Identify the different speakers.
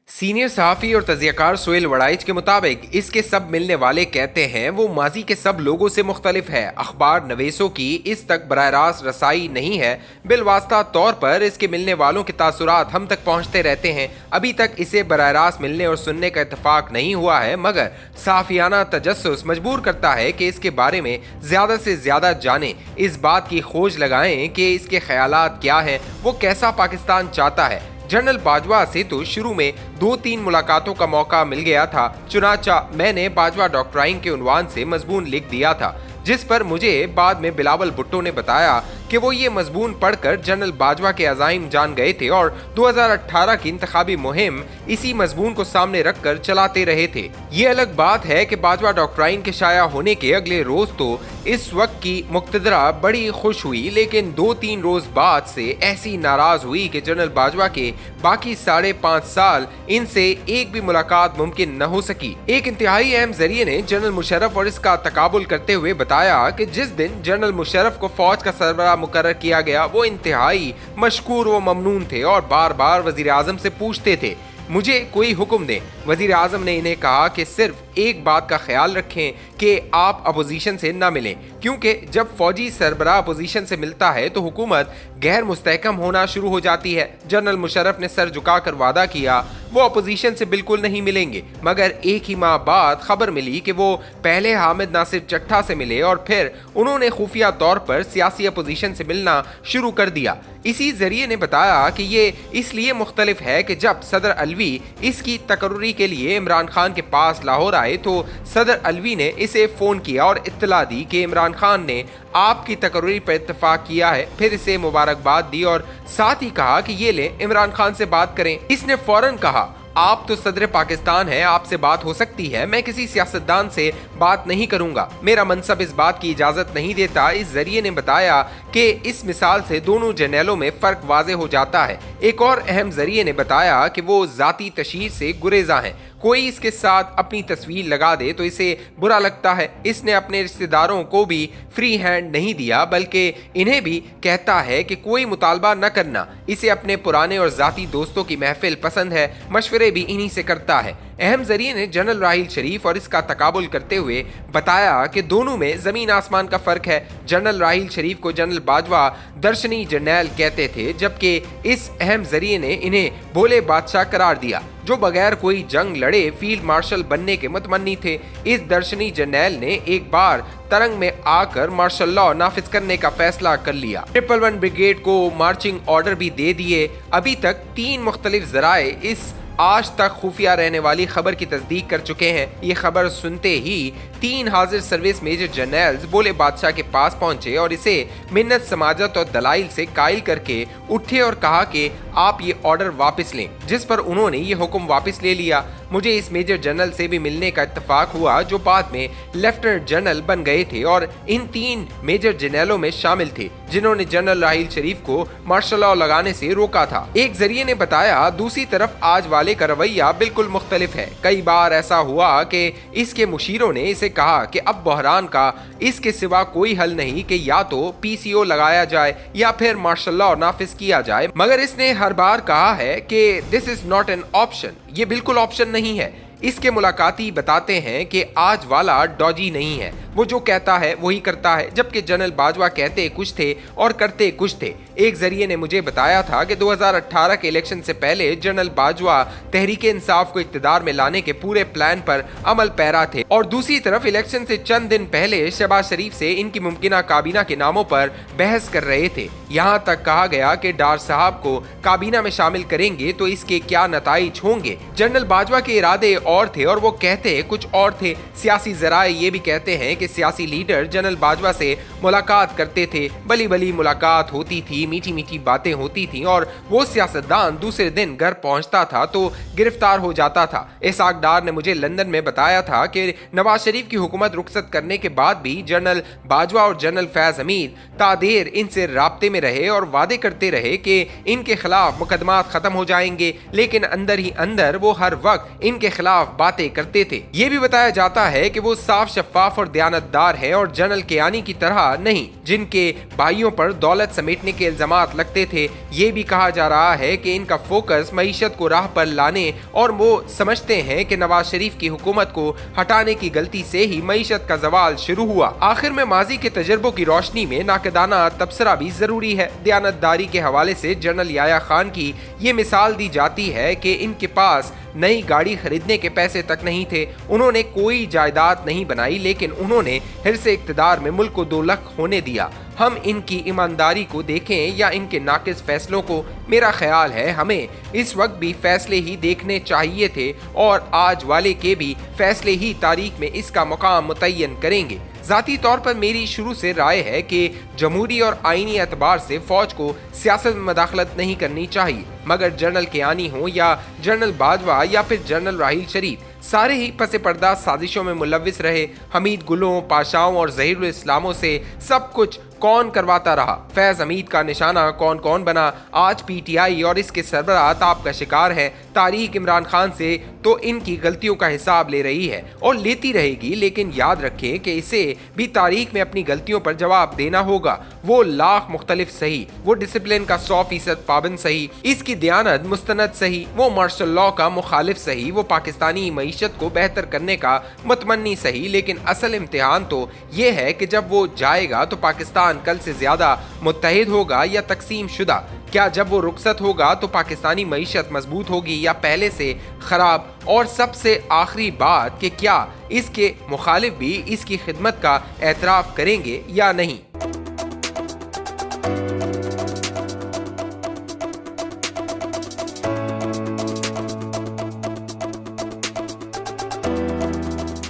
Speaker 1: Senior सहाफ़ी और तज़ियाकार सोहेल वड़ाइच के मुताबिक इसके सब मिलने वाले कहते हैं वो माजी के सब लोगों से मुख्तलिफ है। अखबार नवेसों की इस तक बराह रास्त रसाई नहीं है। बिलवास्ता तौर पर इसके मिलने वालों के तासुरात हम तक पहुँचते रहते हैं। अभी तक इसे बराह रास्त मिलने और सुनने का इत्तफाक नहीं हुआ है, मगर सहाफ़ियाना तजस्सुस मजबूर करता है कि इसके बारे में ज़्यादा से ज़्यादा जानें, इस बात की खोज लगाएं कि इसके ख्यालात क्या हैं, वो कैसा पाकिस्तान चाहता है। जनरल बाजवा से तो शुरू में 2-3 मुलाकातों का मौका मिल गया था। चुनाचा मैंने बाजवा डॉक्ट्राइन के उन्वान से मजमून लिख दिया था, जिस पर मुझे बाद में बिलावल भुट्टो ने बताया कि वो ये मजमून पढ़कर जनरल बाजवा के अज़ाइम जान गए थे और 2018 की इंतखाबी मुहिम इसी मजमून को सामने रखकर चलाते रहे थे। ये अलग बात है कि बाजवा डॉक्ट्राइन के शाया होने के अगले रोज तो इस वक्त की मुक्तदरा बड़ी खुश हुई, लेकिन 2-3 रोज बाद से ऐसी नाराज हुई कि जनरल बाजवा के बाकी 5.5 साल इनसे एक भी मुलाकात मुमकिन न हो सकी। एक इंतहाई अहम जरिए ने जनरल मुशर्रफ और इसका तकाबुल करते हुए बताया कि जिस दिन जनरल मुशर्रफ को फौज का सरबराह मुकर्रर किया गया, वो इंतहाई मशकूर व ममनून थे और बार बार वजीर आजम से पूछते थे मुझे कोई हुक्म दें। वजीर आजम ने इन्हें कहा कि सिर्फ एक बात का ख्याल रखें कि आप अपोजिशन से ना मिलें, क्योंकि जब फौजी सरबराह अपोजिशन से मिलता है तो हुकूमत गैर मुस्तहकम होना शुरू हो जाती है। जनरल मुशर्रफ ने सर झुकाकर वादा किया वो अपोजिशन से बिल्कुल नहीं मिलेंगे, मगर एक ही माह बाद खबर मिली कि वो पहले हामिद नासिर चट्ठा से मिले और फिर उन्होंने खुफिया तौर पर सियासी अपोजिशन से मिलना शुरू कर दिया। इसी जरिए ने बताया कि ये इसलिए मुख्तलिफ है कि जब सदर अलवी इसकी तकर्री के लिए इमरान खान के पास लाहौर आए तो सदर अलवी ने इसे फ़ोन किया और इत्तला दी कि इमरान खान ने आपकी तकर्री पर इत्तफाक किया है। फिर इसे मुबारकबाद दी और साथ ही कहा कि ये ले इमरान खान से बात करें। इसने फौरन कहा आप तो सदर पाकिस्तान हैं, आपसे बात हो सकती है, मैं किसी सियासतदान से बात नहीं करूंगा, मेरा मनसब इस बात की इजाज़त नहीं देता। इस जरिए ने बताया कि इस मिसाल से दोनों जर्नलों में फ़र्क वाज़े हो जाता है। एक और अहम जरिए ने बताया कि वो ज़ाती तशहीर से गुरेज़ा हैं, कोई इसके साथ अपनी तस्वीर लगा दे तो इसे बुरा लगता है। इसने अपने रिश्तेदारों को भी फ्री हैंड नहीं दिया, बल्कि इन्हें भी कहता है कि कोई मुतालबा न करना। इसे अपने पुराने और ज़ाती दोस्तों की महफिल पसंद है, मशवरे भी इन्हीं से करता है। अहम जरिए ने जनरल राहिल शरीफ और इसका तकाबुल करते हुए बताया कि दोनों में ज़मीन आसमान का फ़र्क है। जनरल राहिल शरीफ को जनरल बाजवा दर्शनी जर्नैल कहते थे, जबकि इस अहम जरिए ने इन्हें भोले बादशाह करार दिया जो बगैर कोई जंग लड़े फील्ड मार्शल बनने के मुतमन्नी थे। इस दर्शनी जर्नैल ने एक बार तरंग में आकर मार्शल लॉ नाफिज करने का फैसला कर लिया। 111 ब्रिगेड को मार्चिंग ऑर्डर भी दे दिए। अभी तक 3 मुख्तलिफ जराए इस आज तक खुफिया रहने वाली खबर की तस्दीक कर चुके हैं। ये खबर सुनते ही 3 हाजिर सर्विस मेजर जनरल्स बोले बादशाह के पास पहुंचे और इसे मिन्नत समाजत और दलाइल से कायल करके उठे और कहा कि आप ये ऑर्डर वापस लें, जिस पर उन्होंने ये हुक्म वापस ले लिया। मुझे इस मेजर जनरल से भी मिलने का इत्तफाक हुआ जो बाद में लेफ्टिनेंट जनरल बन गए थे और इन 3 मेजर जनरलों में शामिल थे जिन्होंने जनरल राहिल शरीफ को मार्शल लॉ लगाने से रोका था। एक जरिए ने बताया दूसरी तरफ आज वाले का रवैया बिल्कुल मुख्तलिफ है। कई बार ऐसा हुआ कि इसके मुशीरों ने इसे कहा कि अब बहरान का इसके सिवा कोई हल नहीं कि या तो PCO लगाया जाए या फिर मार्शल लॉ नाफिज किया जाए, मगर इसने हर बार कहा है कि this is not an option, ये बिल्कुल ऑप्शन नहीं है। इसके मुलाकाती बताते हैं कि आज वाला डॉजी नहीं है, वो जो कहता है वही करता है, जबकि जनरल बाजवा कहते कुछ थे और करते कुछ थे। एक जरिए ने मुझे बताया था कि 2018 के इलेक्शन से पहले जनरल बाजवा तहरीक इंसाफ को इक्तदार में लाने के पूरे प्लान पर अमल पैरा थे और दूसरी तरफ इलेक्शन से चंद दिन पहले शहबाज शरीफ से इनकी मुमकिना काबीना के नामों पर बहस कर रहे थे। यहाँ तक कहा गया कि डार साहब को काबीना में शामिल करेंगे तो इसके क्या नताइज होंगे। जनरल बाजवा के इरादे और थे और वो कहते कुछ और थे। सियासी जराए ये भी कहते हैं कि सियासी लीडर जनरल बाजवा से मुलाकात करते थे, भली भली मुलाकात होती थी, मीठी मीठी बातें होती थी और वो सियासतदान दूसरे दिन घर पहुंचता था तो गिरफ्तार हो जाता था। इसहाक डार ने मुझे लंदन में बताया था कि नवाज शरीफ की हुकूमत रुखसत करने के बाद भी जनरल बाजवा और जनरल फैज हमीद तादेर इनसे राब्ते में रहे और वादे करते रहे कि इनके खिलाफ मुकदमात खत्म हो जाएंगे, लेकिन अंदर ही अंदर वो हर वक्त इनके खिलाफ खिलाफ बातें करते थे। ये भी बताया जाता है कि वो साफ, शफाफ और दयानतदार हैं और जनरल कियानी की तरह नहीं, जिनके भाइयों पर दौलत समेटने के इल्जामात लगते थे। ये भी कहा जा रहा है कि इनका फोकस मईशत को राह पर लाने और वो समझते हैं कि नवाज शरीफ की हुकूमत को हटाने की गलती से ही मईशत का जवाल शुरू हुआ। आखिर में माजी के तजर्बों की रोशनी में नाकदाना तबसरा भी जरूरी है। दयानतदारी के हवाले से जनरल याया खान की ये मिसाल दी जाती है कि इनके पास नई गाड़ी खरीदने के पैसे तक नहीं थे, उन्होंने कोई जायदाद नहीं बनाई, लेकिन उन्होंने हिर्से इक्तदार में मुल्क को 2 लाख होने दिया। हम इनकी ईमानदारी को देखें या इनके नाकिस फैसलों को, मेरा ख्याल है हमें इस वक्त भी फैसले ही देखने चाहिए थे और आज वाले के भी फैसले ही तारीख में इसका मुकाम मुतय्यन करेंगे। ज़ाती तौर पर मेरी शुरू से राय है कि जमहूरी और आईनी एतबार से फौज को सियासत में मदाखलत नहीं करनी चाहिए, मगर जनरल कियानी हो या जनरल बाजवा या फिर जनरल राहील शरीफ, सारे ही पसे पर्दा साजिशों में मुलविस रहे। हमीद गुलों, पाशाओं और ज़हीरुल इस्लामों से सब कुछ कौन करवाता रहा? फैज हमीद का निशाना कौन कौन बना? आज पीटीआई और इसके सरबराह ताब का शिकार है। तारीख इमरान खान से तो इनकी गलतियों का हिसाब ले रही है और लेती रहेगी, लेकिन याद रखें कि इसे भी तारीख में अपनी गलतियों पर जवाब देना होगा। वो लाख मुख्तलिफ सही, वो डिसिप्लिन का 100% पाबंद सही, इसकी दयानत मुस्तनद सही, वो मार्शल लॉ का मुखालिफ सही, वो पाकिस्तानी मईशत को बेहतर करने का मुतमन्नी सही। लेकिन असल इम्तिहान तो ये है कि जब वो जाएगा तो पाकिस्तान कल से ज्यादा मुत्तहिद होगा या तकसीम शुदा? क्या जब वो रुखसत होगा तो पाकिस्तानी मईशत मजबूत होगी या पहले से खराब? और सबसे आखिरी बात कि क्या इसके मुखालिफ भी इसकी खिदमत का एतराफ़ करेंगे या नहीं?